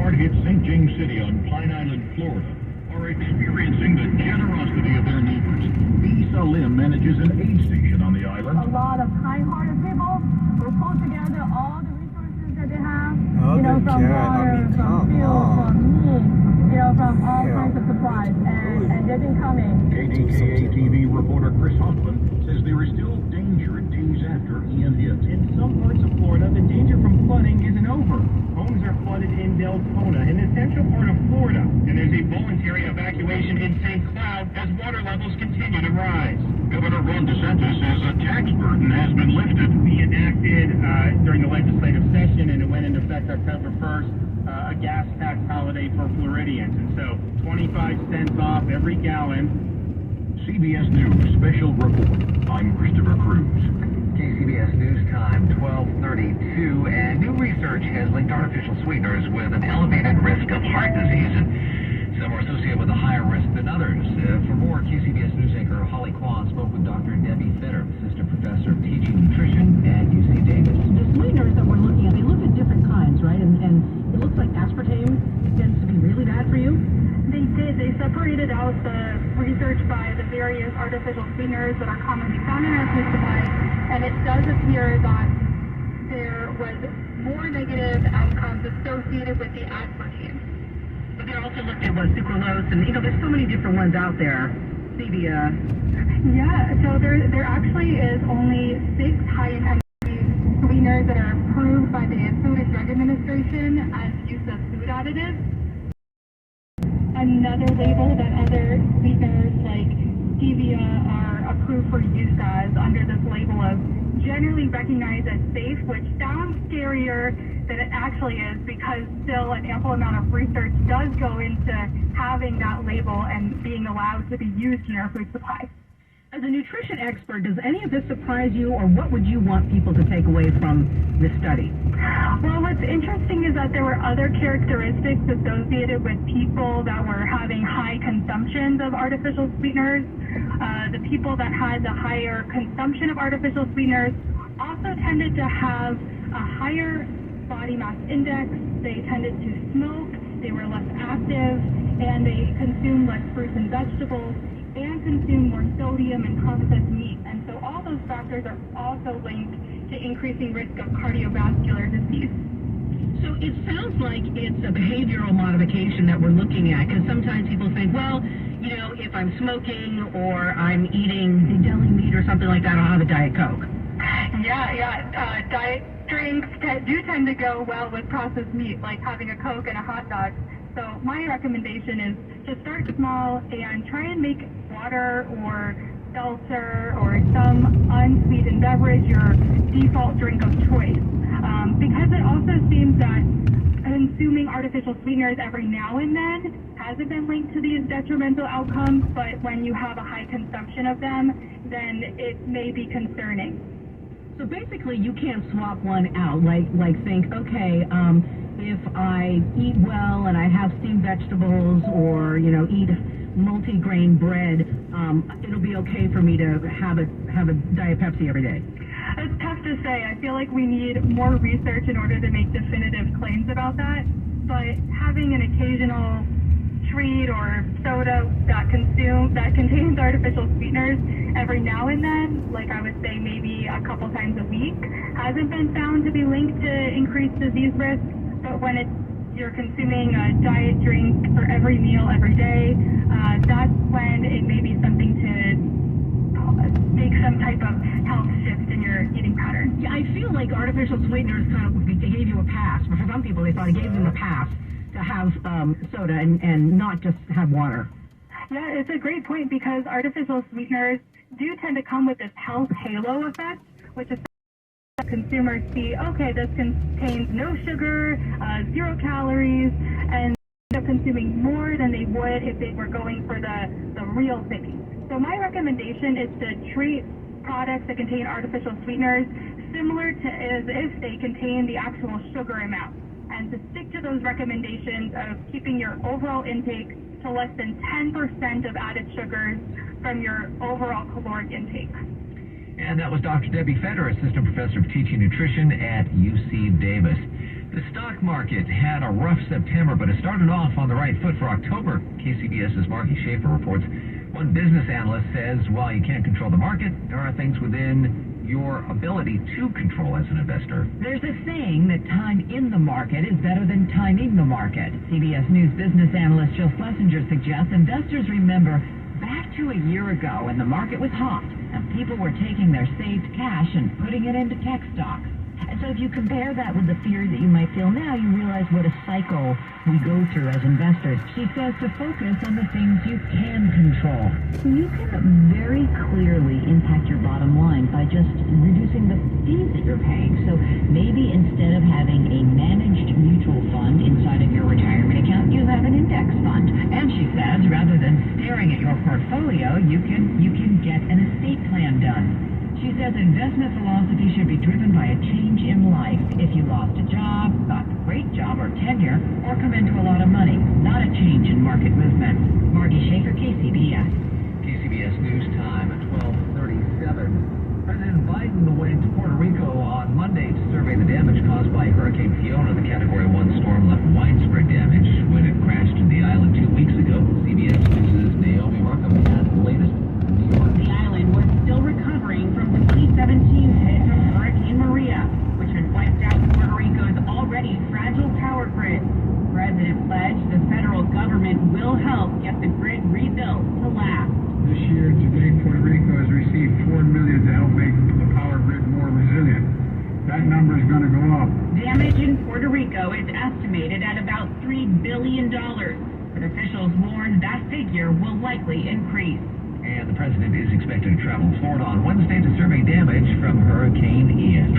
hard-hit St. James City on Pine Island, Florida, are experiencing the generosity of their neighbors. Isa Lim manages an aid station on the island. A lot of kind-hearted people will pull together all the resources that they have, Oh, from water, from fuel, from meat, from all kinds of supplies, and they've been coming. KDKA TV reporter Chris Hoffman says there is still danger days after Ian hit. In some parts of Florida, the danger from flooding isn't over. Homes are flooded in Deltona, an essential part of Florida, and there's a voluntary evacuation in St. Cloud as water levels continue to rise. Governor Ron DeSantis says a tax burden has been lifted. We enacted during the legislative session, and it went into effect October 1st, a gas tax holiday for Floridians. And so 25 cents off every gallon. CBS News Special Report. I'm Christopher Cruz. KCBS News Time, 12:32, and new research has linked artificial sweeteners with an elevated risk of heart disease, and some are associated with a higher risk than others. For more, KCBS News anchor Holly Kwan spoke with Dr. Debbie Fetter, Assistant Professor of Teaching Nutrition at UC Davis. The sweeteners that we're looking at, they look at different kinds, right? And it looks like aspartame tends to be really bad for you. They did. They separated out the research by the various artificial sweeteners that are commonly found in our food supply, and it does appear that there was more negative outcomes associated with the aspartame. But they also looked at sucralose, and there's so many different ones out there. Stevia. Yeah, so there actually is only 6 high-intensity sweeteners that are approved by the Food and Drug Administration as use of food additives. Another label that other sweeteners like stevia are approved for use as under this label of generally recognized as safe, which sounds scarier than it actually is, because still an ample amount of research does go into having that label and being allowed to be used in our food supply. As a nutrition expert, does any of this surprise you, or what would you want people to take away from this study? Well, what's interesting is that there were other characteristics associated with people that were having high consumptions of artificial sweeteners. The people that had the higher consumption of artificial sweeteners also tended to have a higher body mass index. They tended to smoke, they were less active, and they consumed less fruits and vegetables, and consume more sodium and processed meat. And so all those factors are also linked to increasing risk of cardiovascular disease. So it sounds like it's a behavioral modification that we're looking at, because sometimes people think, well, if I'm smoking or I'm eating deli meat or something like that, I'll have a Diet Coke. Yeah. Diet drinks do tend to go well with processed meat, like having a Coke and a hot dog. So my recommendation is to start small and try and make water or seltzer or some unsweetened beverage your default drink of choice. Because it also seems that consuming artificial sweeteners every now and then hasn't been linked to these detrimental outcomes, but when you have a high consumption of them, then it may be concerning. So basically you can't swap one out, like think, okay, if I eat well and I have steamed vegetables or, eat multi-grain bread, it'll be okay for me to have a Diet Pepsi every day. It's tough to say. I feel like we need more research in order to make definitive claims about that. But having an occasional treat or soda that contains artificial sweeteners every now and then, like I would say maybe a couple times a week, hasn't been found to be linked to increased disease risk. But when you're consuming a diet drink for every meal every day, that's when it may be something to make some type of health shift in your eating pattern. Yeah, I feel like artificial sweeteners they gave you a pass, but for some people they thought it gave them a pass to have soda and not just have water. Yeah, it's a great point, because artificial sweeteners do tend to come with this health halo effect, which is consumers see, okay, this contains no sugar, 0 calories, and end up consuming more than they would if they were going for the real thing. So my recommendation is to treat products that contain artificial sweeteners similar to as if they contain the actual sugar amount, and to stick to those recommendations of keeping your overall intake to less than 10% of added sugars from your overall caloric intake. And that was Dr. Debbie Fetter, Assistant Professor of Teaching Nutrition at UC Davis. The stock market had a rough September, but it started off on the right foot for October. KCBS's Margie Schaefer reports. One business analyst says while you can't control the market, there are things within your ability to control as an investor. There's a saying that time in the market is better than timing the market. CBS News business analyst Jill Schlesinger suggests investors remember back to a year ago when the market was hot and people were taking their saved cash and putting it into tech stocks. And so if you compare that with the fear that you might feel now, you realize what a cycle we go through as investors. She says to focus on the things you can control. You can very clearly impact your bottom line by just reducing the fees that you're paying. So maybe instead of having a managed mutual fund inside of your retirement account, you have an index fund. And she says rather than staring at your portfolio, you can get an estate plan done. She says investment philosophy should be driven by a change in life. If you lost a job, got a great job or tenure, or come into a lot of money, not a change in market movement. Margie Schaefer, KCBS. KCBS News Time at 12:37. President Biden went to Puerto Rico on Monday to survey the damage caused by Hurricane Fiona. The Category 1 storm left widespread damage when it crashed in the island 2 weeks ago. CBS News' Naomi Markham has the latest. The island was still recovering from the 2017 hit from Hurricane Maria, which had wiped out Puerto Rico's already fragile power grid. The president pledged the federal government will help get the grid rebuilt to last. This year, to date, Puerto Rico has received $4 million to help make the power grid more resilient. That number is going to go up. Damage in Puerto Rico is estimated at about $3 billion, but officials warn that figure will likely increase. And the president is expected to travel to Florida on Wednesday to survey damage from Hurricane Ian.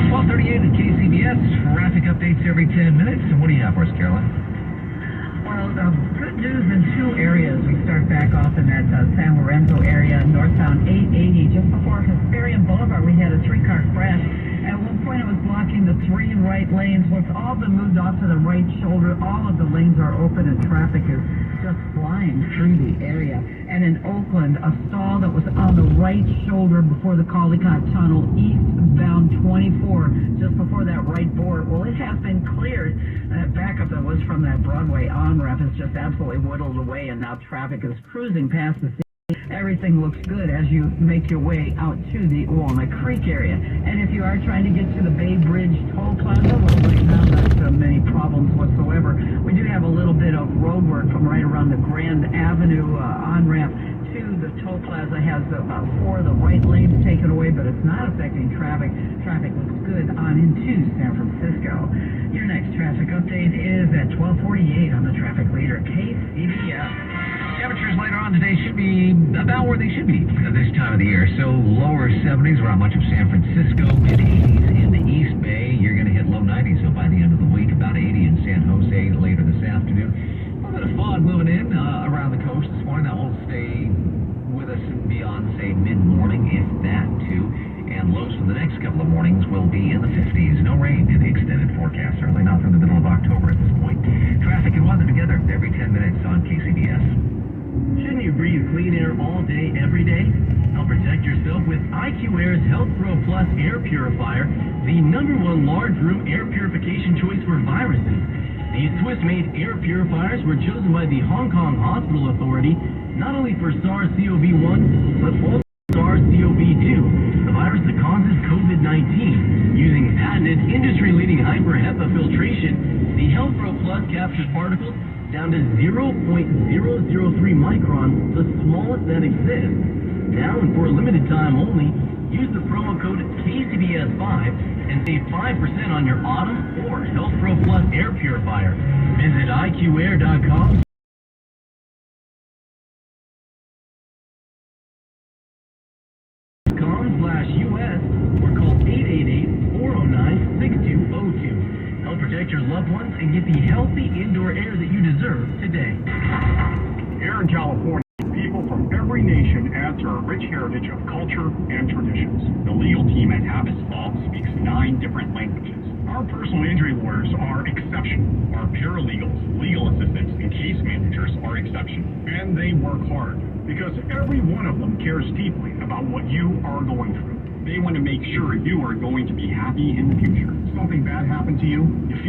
12:38 at KCBS. Traffic updates every 10 minutes. And what do you have for us, Carolyn? Well, good news in two areas. We start back off in that San Lorenzo area, northbound 880. Just before Hesperian Boulevard, we had a three-car crash. At one point, it was blocking the three right lanes. Well, it's all been moved off to the right shoulder. All of the lanes are open, and traffic is just flying through the area. And in Oakland, a stall that was on the right shoulder before the Caldecott Tunnel, eastbound 24, just before that right board. Well, it has been cleared. That backup that was from that Broadway on-ramp is just absolutely whittled away, and now traffic is cruising past the scene. Everything looks good as you make your way out to the Walnut Creek area. And if you are trying to get to the Bay Bridge Toll Plaza, well, right now not many problems whatsoever. We do have a little bit of road work from right around the Grand Avenue on-ramp to the Toll Plaza. Has about 4 of the right lanes taken away, but it's not affecting traffic. Traffic looks good on into San Francisco. Your next traffic update is at 12:48 on the traffic leader, KCBS. Temperatures later on today should be about where they should be at this time of the year. So lower 70s around much of San Francisco, mid-80s in the East Bay. You're going to hit low 90s, so by the end of the week, about 80 in San Jose later this afternoon. A little bit of fog moving in around the coast this morning. That will stay with us beyond, say, mid-morning, if that, too. And lows for the next couple of mornings will be in the 50s. No rain in the extended forecast, certainly not through the middle of October at this point. Traffic and weather together every 10 minutes on KCBS. Shouldn't you breathe clean air all day, every day? Help protect yourself with IQ Air's Health Pro Plus Air Purifier, the #1 large room air purification choice for viruses. These Swiss-made air purifiers were chosen by the Hong Kong Hospital Authority not only for SARS-CoV-1, but also SARS-CoV-2, the virus that causes COVID-19. Using patented, industry-leading hyper-HEPA filtration, the Health Pro Plus captures particles down to 0.003 microns, the smallest that exists. Now, and for a limited time only, use the promo code KCBS5 and save 5% on your Autumn or Health Pro Plus air purifier. Visit IQAir.com. /US or call 888-409-6202. Help protect your loved ones and get the healthy indoor air that you deserve today. Here in California, people from every nation add to our rich heritage of culture and traditions. The legal team at Habits Law speaks 9 different languages. Our personal injury lawyers are exceptional. Our paralegals, legal assistants, and case managers are exceptional. And they work hard because every one of them cares deeply about what you are going through. They want to make sure you are going to be happy in the future. Something bad happened to you? You feel